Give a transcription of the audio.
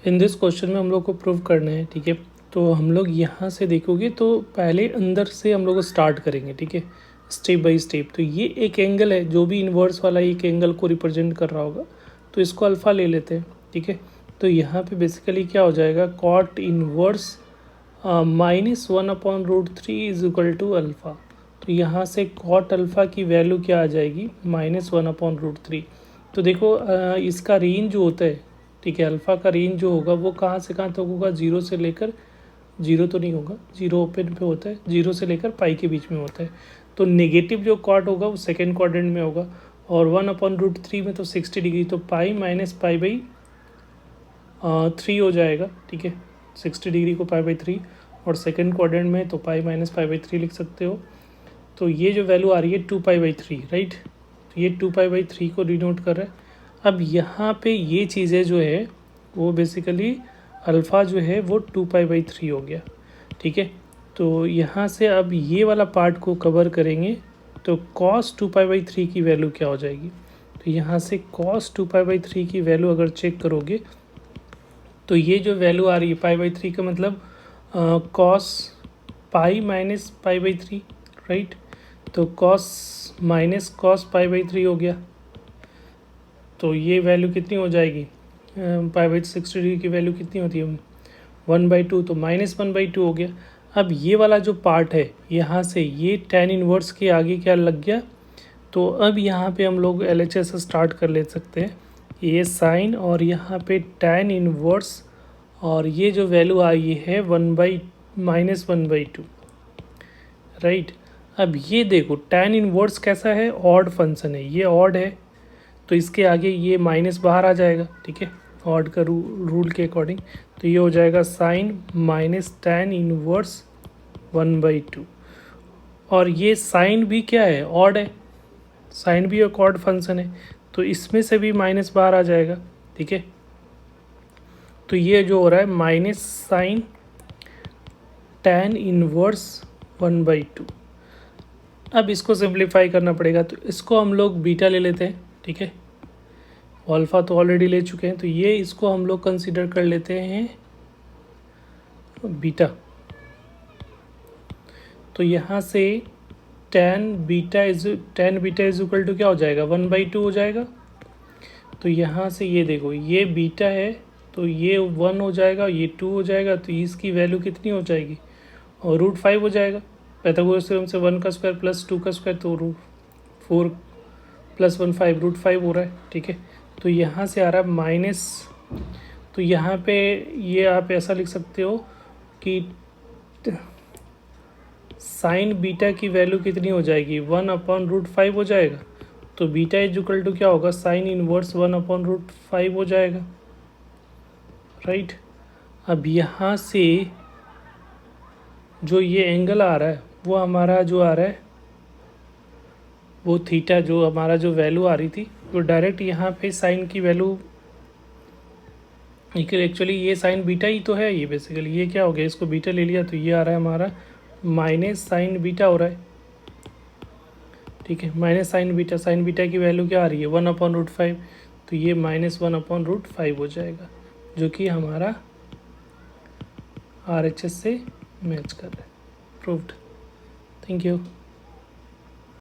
In this question में हम लोग को प्रूव करना है, ठीक है। तो हम लोग यहाँ से देखोगे तो पहले अंदर से हम लोग स्टार्ट करेंगे, ठीक है, स्टेप बाय स्टेप। तो ये एक एंगल है, जो भी इन्वर्स वाला एक एंगल को रिप्रेजेंट कर रहा होगा, तो इसको अल्फ़ा ले लेते हैं, ठीक है। तो यहाँ पे बेसिकली क्या हो जाएगा, cot inverse -1/√3 is equal to alpha. तो यहाँ से कॉट अल्फ़ा की वैल्यू क्या आ जाएगी, -1/√3। तो देखो इसका रेंज जो होता है, ठीक है, अल्फ़ा का रेंज जो होगा वो कहाँ से कहाँ तक होगा, जीरो से लेकर, जीरो तो नहीं होगा, जीरो ओपन पे होता है, जीरो से लेकर पाई के बीच में होता है। तो नेगेटिव जो कॉट होगा वो सेकेंड क्वाड्रेंट में होगा, और 1/√3 में तो 60 डिग्री, तो पाई माइनस पाई बाई 3 हो जाएगा, ठीक है। 60 डिग्री को पाई बाई 3, और सेकेंड क्वाड्रेंट में तो पाई माइनस पाई बाई 3 लिख सकते हो। तो ये जो वैल्यू आ रही है 2π/3, राइट। तो ये 2π/3 को डिनोट कर रहा है। अब यहाँ पे ये चीज़ें जो है वो बेसिकली अल्फ़ा जो है वो 2π/3 हो गया, ठीक है। तो यहाँ से अब ये वाला पार्ट को कवर करेंगे, तो cos 2π/3 की वैल्यू क्या हो जाएगी। तो यहाँ से cos 2π/3 की वैल्यू अगर चेक करोगे तो ये जो वैल्यू आ रही है π/3 का मतलब cos पाई माइनस π/3, राइट। तो cos π/3 हो गया। तो ये वैल्यू कितनी हो जाएगी, π/60 डिग्री की वैल्यू कितनी होती है, 1/2, तो -1/2 हो गया। अब ये वाला जो पार्ट है, यहाँ से ये tan इनवर्स के आगे क्या लग गया, तो अब यहाँ पे हम लोग LHS स्टार्ट कर ले सकते हैं। ये साइन और यहाँ पे tan इनवर्स, और ये जो वैल्यू आई है -1/2, राइट। अब ये देखो tan इनवर्स कैसा है, ऑड फंक्शन है, ये ऑड है, तो इसके आगे ये माइनस बाहर आ जाएगा, ठीक है, ऑड का रूल के अकॉर्डिंग। तो ये हो जाएगा साइन माइनस tan इनवर्स 1/2, और ये साइन भी क्या है, ऑड है, साइन भी एक ऑड फंक्शन है, तो इसमें से भी माइनस बाहर आ जाएगा, ठीक है। तो ये जो हो रहा है माइनस साइन tan इनवर्स 1/2। अब इसको सिंप्लीफाई करना पड़ेगा, तो इसको हम लोग बीटा ले लेते हैं, ठीक है। अल्फ़ा तो ऑलरेडी ले चुके हैं, तो ये इसको हम लोग कंसीडर कर लेते हैं बीटा। तो यहाँ से tan beta is equal to क्या हो जाएगा, 1/2 हो जाएगा। तो यहाँ से ये देखो, ये बीटा है, तो ये 1 हो जाएगा, ये 2 हो जाएगा, तो इसकी वैल्यू कितनी हो जाएगी, और √5 हो जाएगा। पाइथागोरस थ्योरम से 1 का स्क्वायर प्लस 2 का स्क्वायर, तो √4 + 1 5, √5 हो रहा है, ठीक है। तो यहाँ से आ रहा है माइनस, तो यहाँ पे ये आप ऐसा लिख सकते हो कि साइन बीटा की वैल्यू कितनी हो जाएगी, 1/√5 हो जाएगा। तो बीटा इज इक्वल टू क्या होगा, साइन इनवर्स 1/√5 हो जाएगा, राइट। अब यहाँ से जो ये एंगल आ रहा है वो हमारा जो आ रहा है वो थीटा, जो हमारा जो वैल्यू आ रही थी वो डायरेक्ट यहाँ पे साइन की वैल्यू, एक्चुअली ये साइन बीटा ही तो है, ये बेसिकली ये क्या हो गया, इसको बीटा ले लिया, तो ये आ रहा है हमारा माइनस साइन बीटा हो रहा है, ठीक है। माइनस साइन बीटा की वैल्यू क्या आ रही है, 1/√5, तो ये -1/√5 हो जाएगा, जो कि हमारा RHS से मैच कर रहा है। प्रूव्ड। Thank you.